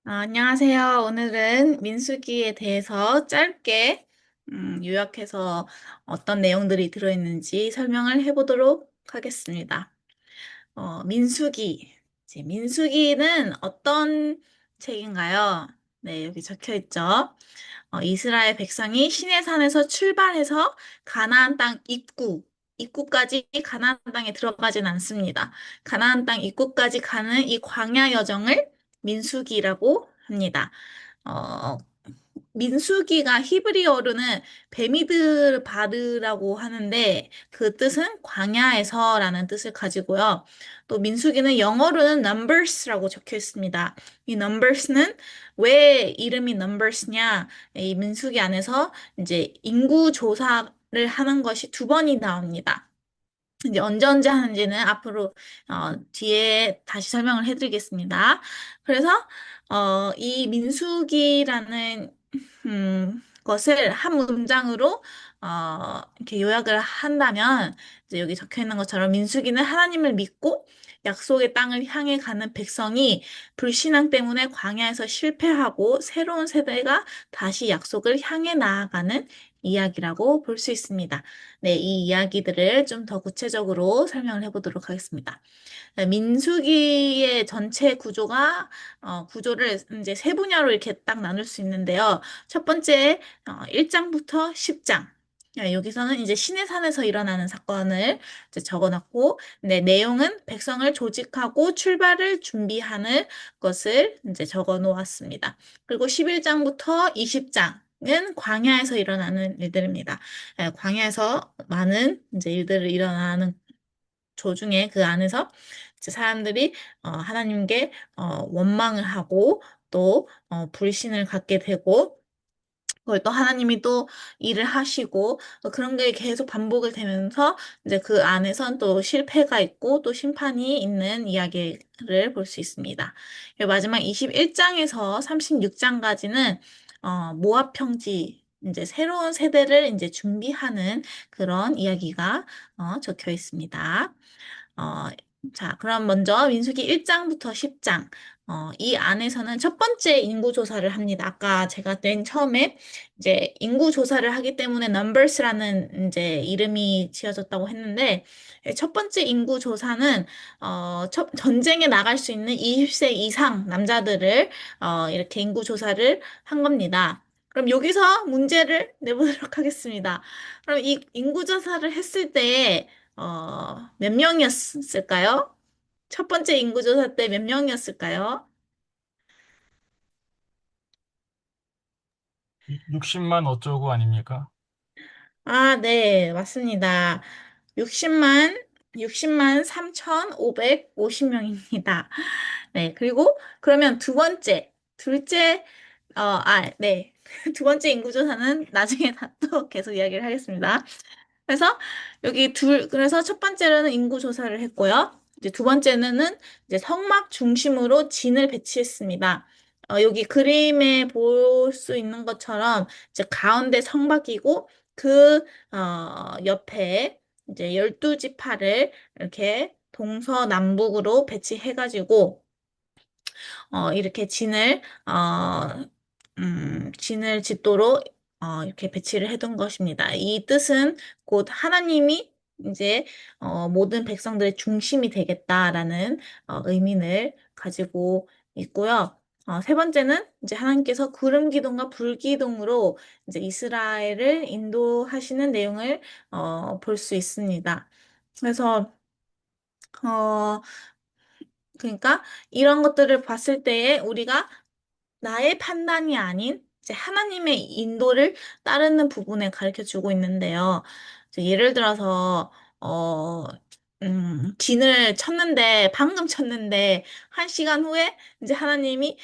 안녕하세요. 오늘은 민수기에 대해서 짧게 요약해서 어떤 내용들이 들어있는지 설명을 해보도록 하겠습니다. 민수기. 이제 민수기는 어떤 책인가요? 네, 여기 적혀 있죠. 이스라엘 백성이 시내산에서 출발해서 가나안 땅 입구까지 가나안 땅에 들어가진 않습니다. 가나안 땅 입구까지 가는 이 광야 여정을 민수기라고 합니다. 어, 민수기가 히브리어로는 베미드 바드라고 하는데 그 뜻은 광야에서라는 뜻을 가지고요. 또 민수기는 영어로는 numbers라고 적혀 있습니다. 이 numbers는 왜 이름이 numbers냐? 이 민수기 안에서 이제 인구 조사를 하는 것이 두 번이 나옵니다. 이제 언제 하는지는 앞으로 뒤에 다시 설명을 해드리겠습니다. 그래서 이 민수기라는 것을 한 문장으로 이렇게 요약을 한다면 이제 여기 적혀 있는 것처럼 민수기는 하나님을 믿고 약속의 땅을 향해 가는 백성이 불신앙 때문에 광야에서 실패하고 새로운 세대가 다시 약속을 향해 나아가는 이야기라고 볼 수 있습니다. 네, 이 이야기들을 좀 더 구체적으로 설명을 해보도록 하겠습니다. 네, 민수기의 전체 구조를 이제 세 분야로 이렇게 딱 나눌 수 있는데요. 첫 번째, 1장부터 10장. 여기서는 이제 시내산에서 일어나는 사건을 이제 적어놨고, 네, 내용은 백성을 조직하고 출발을 준비하는 것을 이제 적어 놓았습니다. 그리고 11장부터 20장은 광야에서 일어나는 일들입니다. 광야에서 많은 이제 일들을 일어나는 조중에 그 안에서 이제 사람들이 하나님께 원망을 하고 또 불신을 갖게 되고 그걸 또 하나님이 또 일을 하시고 그런 게 계속 반복이 되면서 이제 그 안에선 또 실패가 있고 또 심판이 있는 이야기를 볼 수 있습니다. 그리고 마지막 21장에서 36장까지는 모압 평지 이제 새로운 세대를 이제 준비하는 그런 이야기가 적혀 있습니다. 어, 자, 그럼 먼저 민수기 1장부터 10장. 이 안에서는 첫 번째 인구 조사를 합니다. 아까 제가 맨 처음에 이제 인구 조사를 하기 때문에 numbers라는 이제 이름이 지어졌다고 했는데 첫 번째 인구 조사는 전쟁에 나갈 수 있는 20세 이상 남자들을 이렇게 인구 조사를 한 겁니다. 그럼 여기서 문제를 내보도록 하겠습니다. 그럼 이 인구 조사를 했을 때 몇 명이었을까요? 첫 번째 인구조사 때 몇 명이었을까요? 60만 어쩌고 아닙니까? 아, 네, 맞습니다. 60만, 60만 3,550명입니다. 네, 그리고 그러면 네. 두 번째 인구조사는 나중에 다 또 계속 이야기를 하겠습니다. 그래서 그래서 첫 번째로는 인구 조사를 했고요. 이제 두 번째는 이제 성막 중심으로 진을 배치했습니다. 여기 그림에 볼 수 있는 것처럼 이제 가운데 성막이고 옆에 이제 12지파를 이렇게 동서남북으로 배치해가지고 이렇게 진을 짓도록 이렇게 배치를 해둔 것입니다. 이 뜻은 곧 하나님이 이제 모든 백성들의 중심이 되겠다라는 의미를 가지고 있고요. 세 번째는 이제 하나님께서 구름 기둥과 불 기둥으로 이제 이스라엘을 인도하시는 내용을 볼 수 있습니다. 그래서 어, 그러니까 이런 것들을 봤을 때에 우리가 나의 판단이 아닌 이제 하나님의 인도를 따르는 부분에 가르쳐 주고 있는데요. 이제 예를 들어서, 진을 쳤는데, 방금 쳤는데, 한 시간 후에 이제 하나님이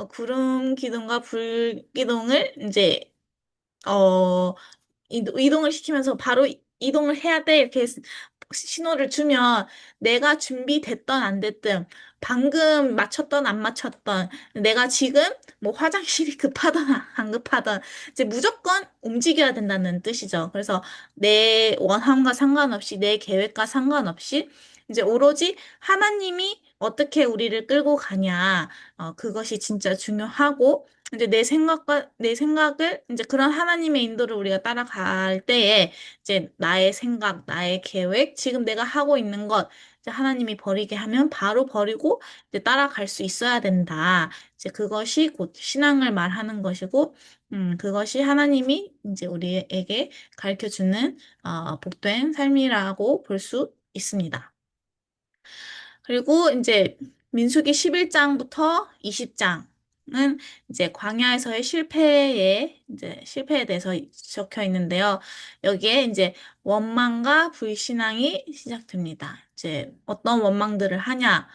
구름 기둥과 불 기둥을 이제, 어, 이동을 시키면서 바로 이동을 해야 돼. 이렇게 신호를 주면 내가 준비됐던 안 됐든 방금 맞췄던 안 맞췄던 내가 지금 뭐 화장실이 급하던 안 급하던 이제 무조건 움직여야 된다는 뜻이죠. 그래서 내 원함과 상관없이 내 계획과 상관없이 이제 오로지 하나님이 어떻게 우리를 끌고 가냐, 그것이 진짜 중요하고, 이제 내 생각을, 이제 그런 하나님의 인도를 우리가 따라갈 때에, 이제 나의 생각, 나의 계획, 지금 내가 하고 있는 것, 이제 하나님이 버리게 하면 바로 버리고, 이제 따라갈 수 있어야 된다. 이제 그것이 곧 신앙을 말하는 것이고, 그것이 하나님이 이제 우리에게 가르쳐 주는, 복된 삶이라고 볼 수 있습니다. 그리고 이제 민수기 11장부터 20장은 이제 광야에서의 실패에 대해서 적혀 있는데요. 여기에 이제 원망과 불신앙이 시작됩니다. 이제 어떤 원망들을 하냐?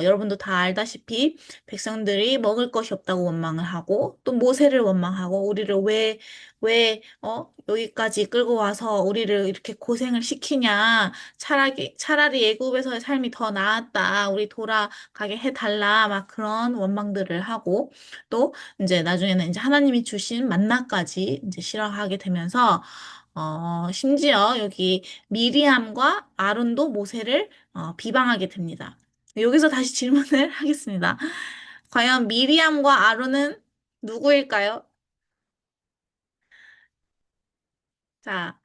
여러분도 다 알다시피 백성들이 먹을 것이 없다고 원망을 하고 또 모세를 원망하고 우리를 여기까지 끌고 와서 우리를 이렇게 고생을 시키냐? 차라리 애굽에서의 삶이 더 나았다. 우리 돌아가게 해달라. 막 그런 원망들을 하고 또 이제 나중에는 이제 하나님이 주신 만나까지 이제 싫어하게 되면서 심지어 여기 미리암과 아론도 모세를 비방하게 됩니다. 여기서 다시 질문을 하겠습니다. 과연 미리암과 아론은 누구일까요? 자,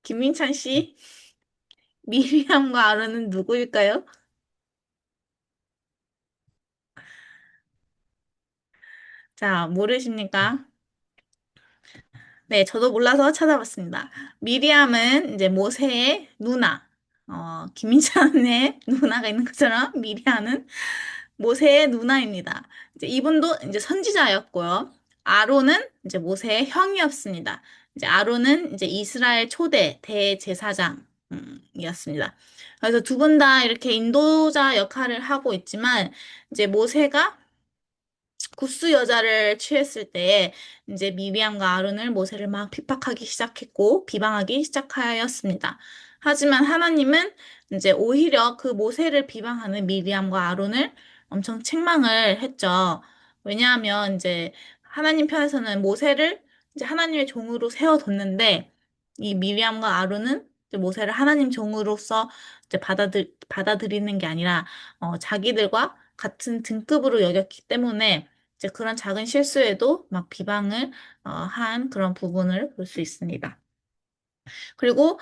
김민찬 씨, 미리암과 아론은 누구일까요? 자, 모르십니까? 네, 저도 몰라서 찾아봤습니다. 미리암은 이제 모세의 누나, 김민찬의 누나가 있는 것처럼 미리암은 모세의 누나입니다. 이제 이분도 이제 선지자였고요. 아론은 이제 모세의 형이었습니다. 이제 아론은 이제 이스라엘 초대 대제사장이었습니다. 그래서 두 분 다 이렇게 인도자 역할을 하고 있지만 이제 모세가 구스 여자를 취했을 때에 이제 미리암과 아론을 모세를 막 핍박하기 시작했고 비방하기 시작하였습니다. 하지만 하나님은 이제 오히려 그 모세를 비방하는 미리암과 아론을 엄청 책망을 했죠. 왜냐하면 이제 하나님 편에서는 모세를 이제 하나님의 종으로 세워뒀는데 이 미리암과 아론은 이제 모세를 하나님 종으로서 이제 받아들이는 게 아니라 자기들과 같은 등급으로 여겼기 때문에 이제 그런 작은 실수에도 막 비방을 한 그런 부분을 볼 수 있습니다. 그리고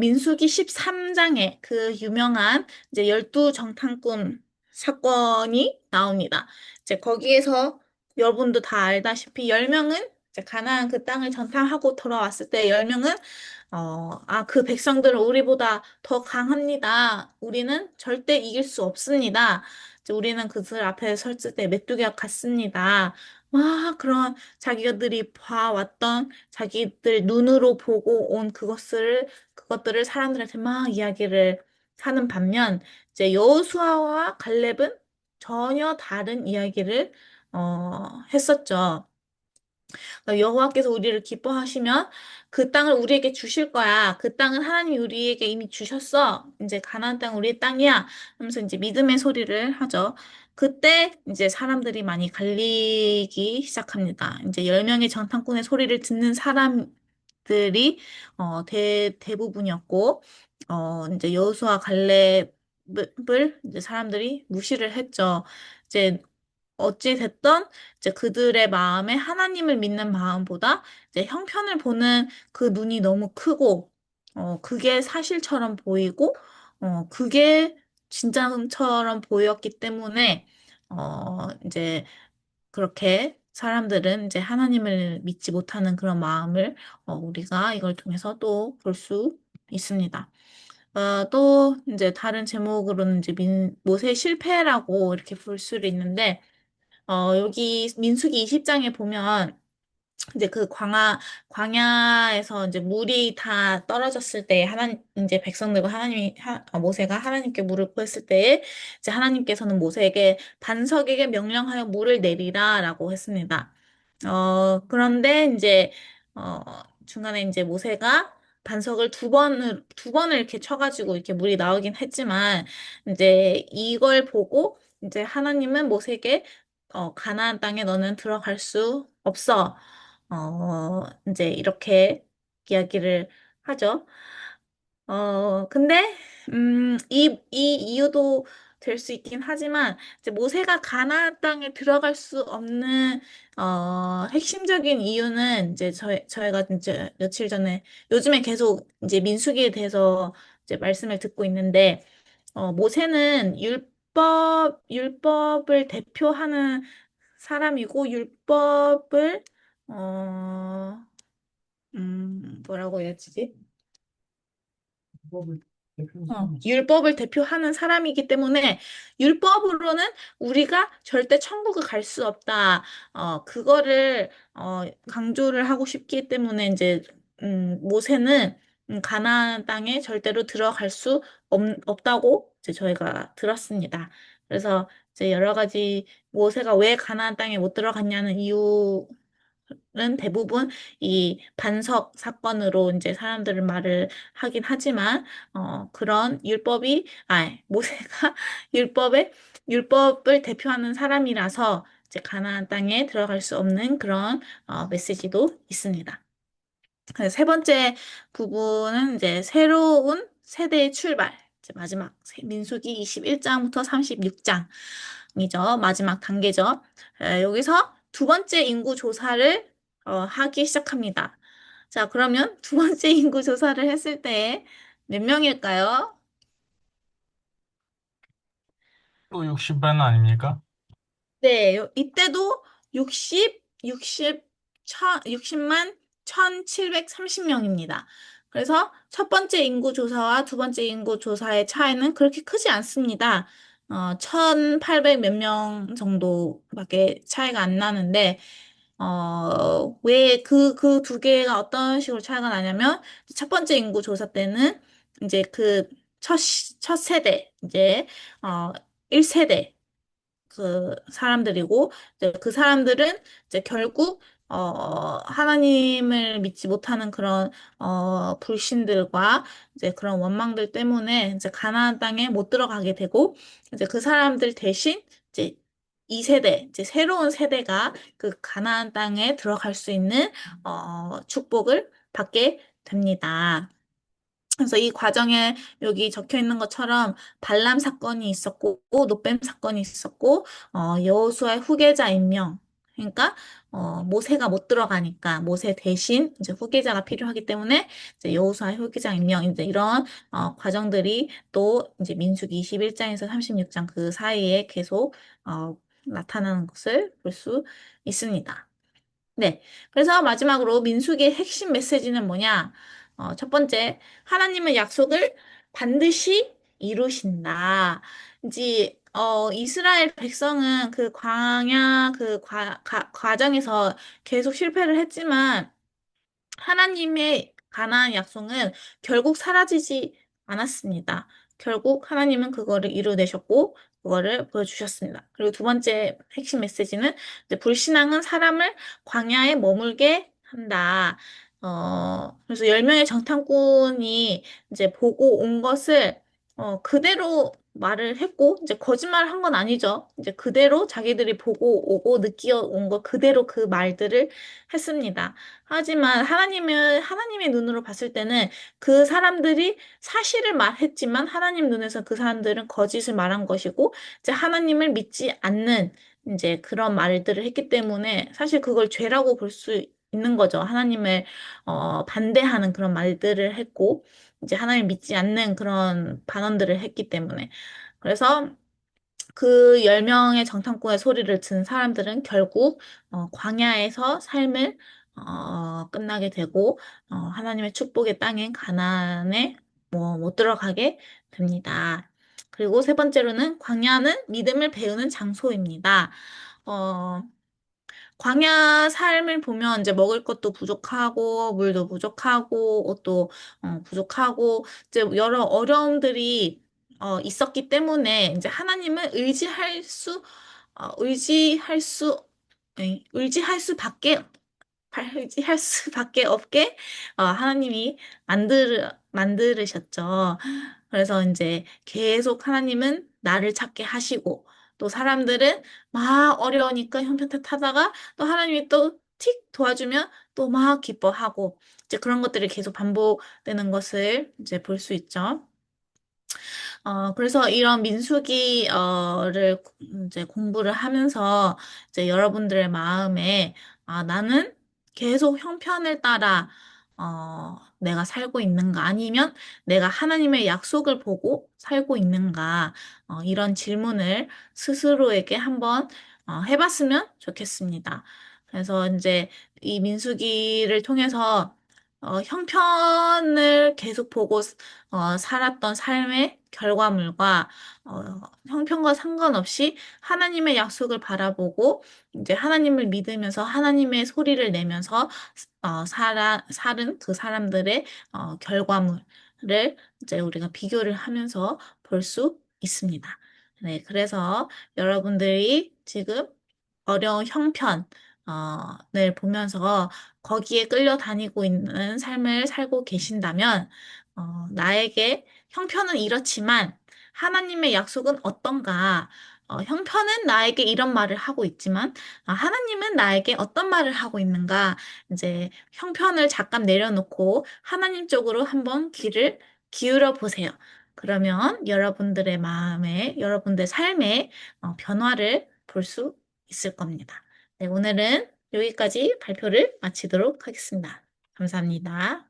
민수기 13장에 그 유명한 이제 열두 정탐꾼 사건이 나옵니다. 이제 거기에서 여러분도 다 알다시피 10명은 이제 가나안 그 땅을 정탐하고 돌아왔을 때 10명은 그 백성들은 우리보다 더 강합니다. 우리는 절대 이길 수 없습니다. 이제 우리는 그들 앞에 섰을 때 메뚜기와 같습니다. 와, 그런 자기들이 봐왔던 자기들 눈으로 보고 온 그것들을 사람들한테 막 이야기를 하는 반면, 이제 여호수아와 갈렙은 전혀 다른 이야기를, 했었죠. 여호와께서 우리를 기뻐하시면 그 땅을 우리에게 주실 거야. 그 땅은 하나님이 우리에게 이미 주셨어. 이제 가나안 땅 우리의 땅이야. 하면서 이제 믿음의 소리를 하죠. 그때 이제 사람들이 많이 갈리기 시작합니다. 이제 10명의 정탐꾼의 소리를 듣는 사람들이 대부분이었고 이제 여호수아 갈렙을 이제 사람들이 무시를 했죠. 이제 어찌 됐던 이제 그들의 마음에 하나님을 믿는 마음보다 이제 형편을 보는 그 눈이 너무 크고, 그게 사실처럼 보이고, 그게 진짜처럼 보였기 때문에, 이제 그렇게 사람들은 이제 하나님을 믿지 못하는 그런 마음을 우리가 이걸 통해서 또 볼 수 있습니다. 또 이제 다른 제목으로는 이제 모세 실패라고 이렇게 볼 수도 있는데, 여기 민수기 20장에 보면 이제 광야에서 이제 물이 다 떨어졌을 때 이제 백성들과 모세가 하나님께 물을 구했을 때에 이제 하나님께서는 모세에게 반석에게 명령하여 물을 내리라라고 했습니다. 그런데 이제, 어, 중간에 이제 모세가 반석을 두 번을 이렇게 쳐가지고 이렇게 물이 나오긴 했지만, 이제 이걸 보고, 이제 하나님은 모세에게, 가나안 땅에 너는 들어갈 수 없어. 이제 이렇게 이야기를 하죠. 근데, 이 이유도 될 수 있긴 하지만 이제 모세가 가나안 땅에 들어갈 수 없는 핵심적인 이유는 이제 저희가 이제 며칠 전에 요즘에 계속 이제 민수기에 대해서 이제 말씀을 듣고 있는데 모세는 율법을 대표하는 사람이고 율법을 어 뭐라고 해야 되지? 율법을 대표하는 사람이기 때문에 율법으로는 우리가 절대 천국을 갈 수 없다. 그거를 강조를 하고 싶기 때문에 이제 모세는 가나안 땅에 절대로 들어갈 수 없다고 이제 저희가 들었습니다. 그래서 이제 여러 가지 모세가 왜 가나안 땅에 못 들어갔냐는 이유 는 대부분 이 반석 사건으로 이제 사람들은 말을 하긴 하지만 그런 모세가 율법에 율법을 대표하는 사람이라서 이제 가나안 땅에 들어갈 수 없는 그런 메시지도 있습니다. 그래서 세 번째 부분은 이제 새로운 세대의 출발. 이제 마지막 민수기 21장부터 36장이죠. 마지막 단계죠. 여기서 두 번째 인구 조사를 하기 시작합니다. 자, 그러면 두 번째 인구 조사를 했을 때 몇 명일까요? 또 60만 아닙니까? 네, 이때도 60만 1730명입니다. 그래서 첫 번째 인구 조사와 두 번째 인구 조사의 차이는 그렇게 크지 않습니다. 1800 몇 명 정도밖에 차이가 안 나는데, 왜 그 두 개가 어떤 식으로 차이가 나냐면, 첫 번째 인구 조사 때는 이제 첫 세대, 이제, 1세대, 그 사람들이고 이제 그 사람들은 이제 결국 하나님을 믿지 못하는 그런 불신들과 이제 그런 원망들 때문에 이제 가나안 땅에 못 들어가게 되고 이제 그 사람들 대신 이제 2세대 이제 새로운 세대가 그 가나안 땅에 들어갈 수 있는 축복을 받게 됩니다. 그래서 이 과정에 여기 적혀 있는 것처럼 발람 사건이 있었고 노뱀 사건이 있었고 여호수아의 후계자 임명 그러니까 모세가 못 들어가니까 모세 대신 이제 후계자가 필요하기 때문에 이제 여호수아의 후계자 임명 이제 이런 과정들이 또 이제 민수기 21장에서 36장 그 사이에 계속 나타나는 것을 볼 수 있습니다. 네. 그래서 마지막으로 민수기의 핵심 메시지는 뭐냐? 첫 번째, 하나님은 약속을 반드시 이루신다. 이제, 이스라엘 백성은 그 광야 과정에서 계속 실패를 했지만, 하나님의 가나안 약속은 결국 사라지지 않았습니다. 결국 하나님은 그거를 이루내셨고, 그거를 보여주셨습니다. 그리고 두 번째 핵심 메시지는 이제 불신앙은 사람을 광야에 머물게 한다. 그래서 10명의 정탐꾼이 이제 보고 온 것을 그대로 말을 했고, 이제 거짓말을 한 건 아니죠. 이제 그대로 자기들이 보고 오고 느끼어 온 거 그대로 그 말들을 했습니다. 하지만 하나님의 눈으로 봤을 때는 그 사람들이 사실을 말했지만 하나님 눈에서 그 사람들은 거짓을 말한 것이고, 이제 하나님을 믿지 않는 이제 그런 말들을 했기 때문에 사실 그걸 죄라고 볼 수 있는 거죠. 하나님을 반대하는 그런 말들을 했고, 이제 하나님 믿지 않는 그런 반언들을 했기 때문에. 그래서 그 10명의 정탐꾼의 소리를 든 사람들은 결국 광야에서 삶을 끝나게 되고 하나님의 축복의 땅인 가나안에 못 들어가게 됩니다. 그리고 세 번째로는 광야는 믿음을 배우는 장소입니다. 어, 광야 삶을 보면 이제 먹을 것도 부족하고 물도 부족하고 옷도 부족하고 이제 여러 어려움들이 있었기 때문에 이제 하나님을 의지할 수 의지할 수밖에 의지할 수밖에 없게 하나님이 만들으셨죠. 그래서 이제 계속 하나님은 나를 찾게 하시고 또 사람들은 막 어려우니까 형편 탓하다가 또 하나님이 또 틱 도와주면 또 막 기뻐하고 이제 그런 것들이 계속 반복되는 것을 이제 볼 수 있죠. 그래서 이런 민수기를 이제 공부를 하면서 이제 여러분들의 마음에 나는 계속 형편을 따라 내가 살고 있는가 아니면 내가 하나님의 약속을 보고 살고 있는가 이런 질문을 스스로에게 한번 해봤으면 좋겠습니다. 그래서 이제 이 민수기를 통해서 형편을 계속 보고 살았던 삶의 결과물과 형편과 상관없이 하나님의 약속을 바라보고 이제 하나님을 믿으면서 하나님의 소리를 내면서 살은 그 사람들의 결과물을 이제 우리가 비교를 하면서 볼 수 있습니다. 네, 그래서 여러분들이 지금 어려운 형편을 보면서 거기에 끌려다니고 있는 삶을 살고 계신다면, 나에게 형편은 이렇지만 하나님의 약속은 어떤가? 형편은 나에게 이런 말을 하고 있지만, 하나님은 나에게 어떤 말을 하고 있는가? 이제 형편을 잠깐 내려놓고 하나님 쪽으로 한번 귀를 기울여 보세요. 그러면 여러분들의 마음에, 여러분들의 삶에 변화를 볼 수 있을 겁니다. 네, 오늘은 여기까지 발표를 마치도록 하겠습니다. 감사합니다.